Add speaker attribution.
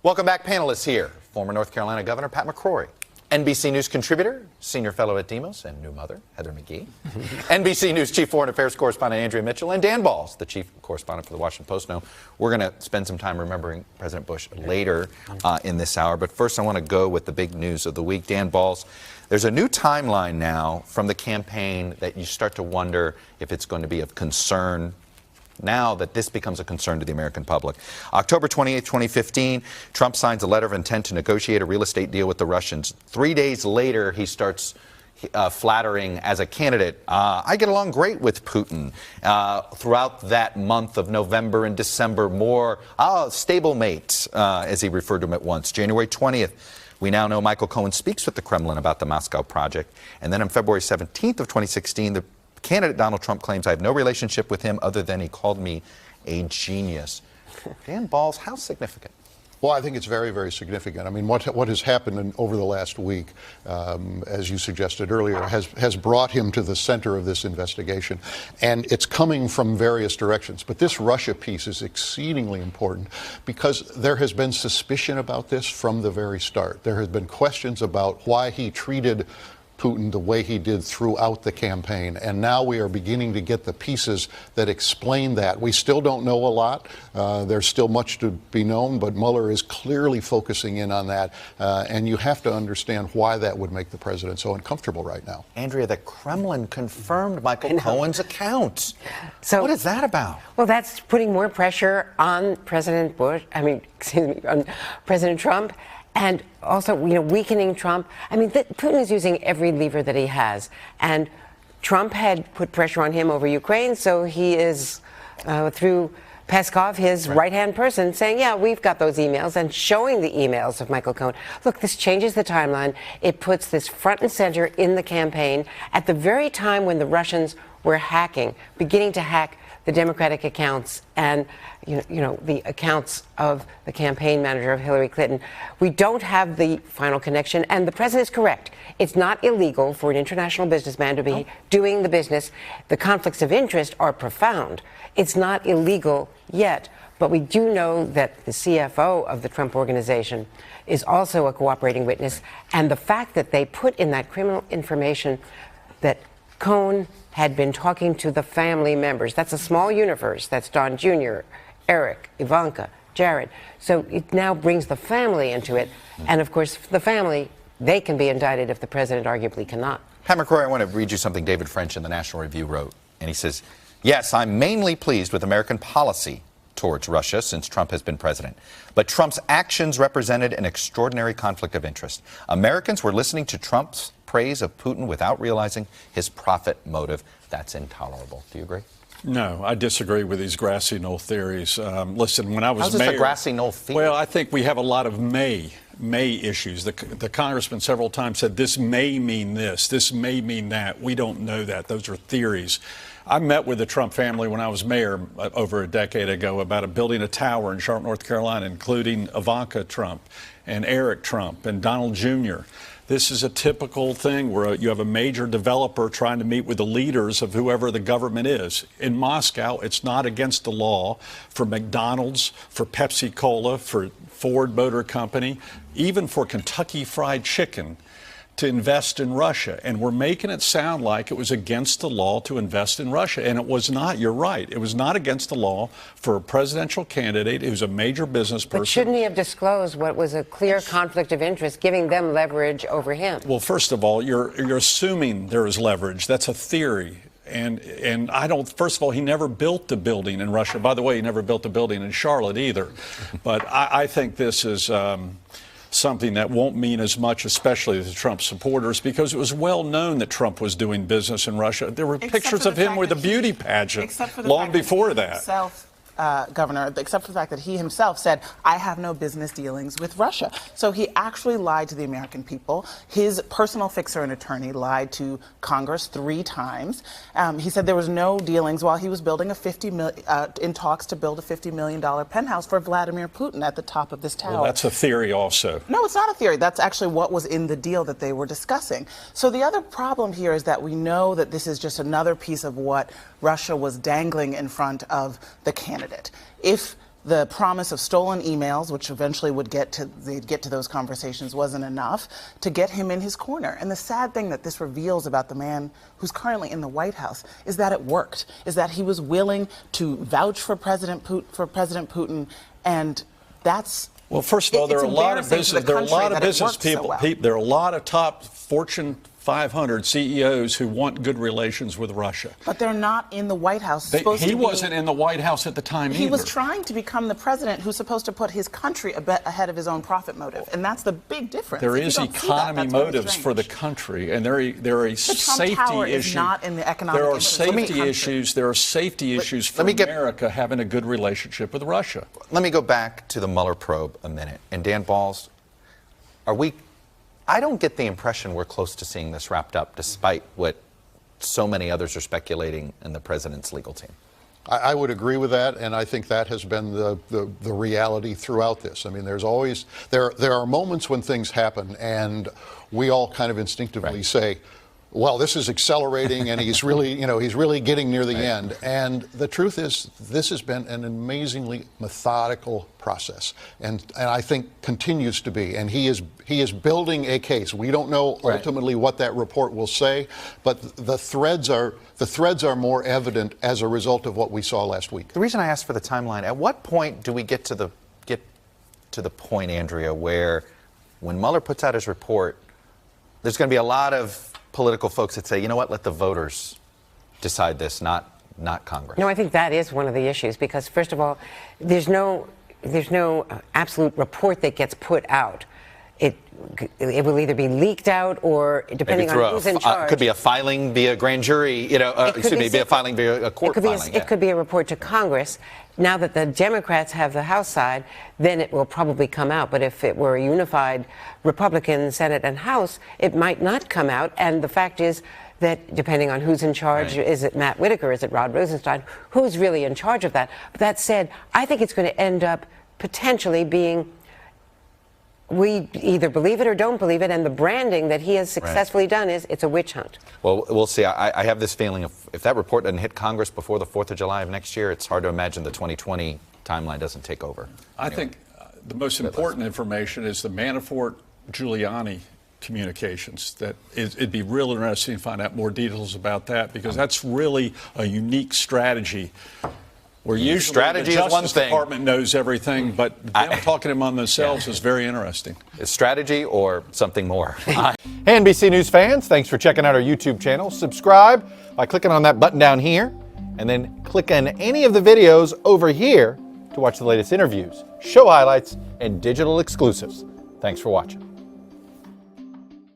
Speaker 1: Welcome back, panelists here. Former North Carolina Governor Pat McCrory, NBC News contributor, senior fellow at Demos, and new mother, Heather McGhee. NBC News chief foreign affairs correspondent, Andrea Mitchell, and Dan Balz, the chief correspondent for the Washington Post. Now, we're going to spend some time remembering President Bush later in this hour. But first, I want to go with the big news of the week. Dan Balz, there's a new timeline now from the campaign that you start to wonder if it's going to be of concern now that this becomes a concern to the American public. October 28, 2015, Trump signs a letter of intent to negotiate a real estate deal with the Russians. 3 days later, he starts flattering as a candidate. I get along great with Putin. Throughout that month of November and December, more stablemate, as he referred to him at once. January 20th, we now know Michael Cohen speaks with the Kremlin about the Moscow project. And then on February 17th of 2016, the candidate Donald Trump claims I have no relationship with him other than he called me a genius. Dan Balz, how significant?
Speaker 2: Well, I think it's very, very significant. I mean, what has happened over the last week, as you suggested earlier, has brought him to the center of this investigation. And it's coming from various directions. But this Russia piece is exceedingly important because there has been suspicion about this from the very start. There has been questions about why he treated Putin the way he did throughout the campaign. And now we are beginning to get the pieces that explain that. We still don't know a lot. There's still much to be known, but Mueller is clearly focusing in on that. And you have to understand why that would make the president so uncomfortable right now.
Speaker 1: Andrea, the Kremlin confirmed Michael Cohen's account. So what is that about?
Speaker 3: Well, that's putting more pressure on President on President Trump. And also, weakening Trump. I mean, Putin is using every lever that he has. And Trump had put pressure on him over Ukraine, so he is, through Peskov, his right-hand person, saying, yeah, we've got those emails, and showing the emails of Michael Cohen. Look, this changes the timeline. It puts this front and center in the campaign at the very time when the Russians were beginning to hack the Democratic accounts and the accounts of the campaign manager of Hillary Clinton. We don't have the final connection, and the president is correct. It's not illegal for an international businessman to be doing the business. The conflicts of interest are profound. It's not illegal yet, but we do know that the CFO of the Trump organization is also a cooperating witness, and the fact that they put in that criminal information that Cohen had been talking to the family members. That's a small universe. That's Don Jr., Eric, Ivanka, Jared. So it now brings the family into it. And of course, the family, they can be indicted if the president arguably cannot.
Speaker 1: Pat McCrory, I want to read you something David French in the National Review wrote. And he says, yes, I'm mainly pleased with American policy towards Russia since Trump has been president. But Trump's actions represented an extraordinary conflict of interest. Americans were listening to Trump's praise of Putin without realizing his profit motive. That's intolerable. Do you agree?
Speaker 4: No, I disagree with these grassy knoll theories. Listen, when I was
Speaker 1: How's
Speaker 4: mayor,
Speaker 1: this a grassy knoll theory?
Speaker 4: Well, I think we have a lot of may issues. The congressman several times said this may mean this may mean that. We don't know that. Those are theories. I met with the Trump family when I was mayor over a decade ago about building a tower in Charlotte, North Carolina, including Ivanka Trump and Eric Trump and Donald Jr. This is a typical thing where you have a major developer trying to meet with the leaders of whoever the government is. In Moscow, it's not against the law for McDonald's, for Pepsi Cola, for Ford Motor Company, even for Kentucky Fried Chicken to invest in Russia. And we're making it sound like it was against the law to invest in Russia. And it was not. You're right. It was not against the law for a presidential candidate who's a major business person.
Speaker 3: But shouldn't he have disclosed what was a clear conflict of interest, giving them leverage over him?
Speaker 4: Well, first of all, you're assuming there is leverage. That's a theory. And I don't, first of all, he never built the building in Russia. By the way, he never built the building in Charlotte either. But I think this is something that won't mean as much, especially to Trump supporters, because it was well known that Trump was doing business in Russia. There were pictures of him with a beauty pageant long before that.
Speaker 5: Governor, except for the fact that he himself said, I have no business dealings with Russia. So he actually lied to the American people. His personal fixer and attorney lied to Congress 3 times. He said there was no dealings while he was building in talks to build a $50 million penthouse for Vladimir Putin at the top of this tower.
Speaker 4: Well, that's a theory also.
Speaker 5: No, it's not a theory. That's actually what was in the deal that they were discussing. So the other problem here is that we know that this is just another piece of what Russia was dangling in front of the candidate. If the promise of stolen emails, which eventually they'd get to those conversations, wasn't enough to get him in his corner. And the sad thing that this reveals about the man who's currently in the White House is that it worked, is that he was willing to vouch for President Putin, and that's.
Speaker 4: Well, first of all, there are a lot of business. There are a lot of business people. There are a lot of top Fortune 500 CEOs who want good relations with Russia.
Speaker 5: But they're not in the White House.
Speaker 4: He wasn't in the White House at the time either.
Speaker 5: He was trying to become the president who's supposed to put his country ahead of his own profit motive, and that's the big difference.
Speaker 4: There is economy motives for the country, and there are a safety issue.
Speaker 5: Not in the economic
Speaker 4: there are safety issues. There are safety issues for America having a good relationship with Russia.
Speaker 1: Let me go back to the Mueller probe a minute. And Dan Balz, I don't get the impression we're close to seeing this wrapped up, despite what so many others are speculating in the president's legal team.
Speaker 2: I would agree with that, and I think that has been the reality throughout this. I mean, there are moments when things happen, and we all kind of instinctively say, well, this is accelerating, and he's really getting near the end. And the truth is, this has been an amazingly methodical process, and I think continues to be. And he is building a case. We don't know ultimately what that report will say, but the threads are more evident as a result of what we saw last week.
Speaker 1: The reason I asked for the timeline: at what point do we get to the point, Andrea, where when Mueller puts out his report, there's going to be a lot of political folks that say, you know what, let the voters decide this, not Congress?
Speaker 3: No, I think that is one of the issues, because first of all, there's no absolute report that gets put out. It will either be leaked out, or depending on who's in charge.
Speaker 1: It could be a filing via grand jury, be a filing via a court filing.
Speaker 3: It could be a report to Congress. Now that the Democrats have the House side, then it will probably come out. But if it were a unified Republican Senate and House, it might not come out. And the fact is that depending on who's in charge, is it Matt Whitaker, is it Rod Rosenstein, who's really in charge of that? But that said, I think it's going to end up potentially being, we either believe it or don't believe it, and the branding that he has successfully done is it's a witch hunt.
Speaker 1: Well, we'll see. I have this feeling if that report doesn't hit Congress before the 4th of July of next year, it's hard to imagine the 2020 timeline doesn't take over.
Speaker 4: I think the most important information is the Manafort-Giuliani communications. It'd be real interesting to find out more details about that, because that's really a unique strategy. Where usually
Speaker 1: strategy
Speaker 4: the
Speaker 1: is one
Speaker 4: Justice
Speaker 1: thing.
Speaker 4: Department knows everything, but them talking among themselves is very interesting.
Speaker 1: Is strategy or something more? Hey, NBC News fans, thanks for checking out our YouTube channel. Subscribe by clicking on that button down here, and then click on any of the videos over here to watch the latest interviews, show highlights, and digital exclusives. Thanks for watching.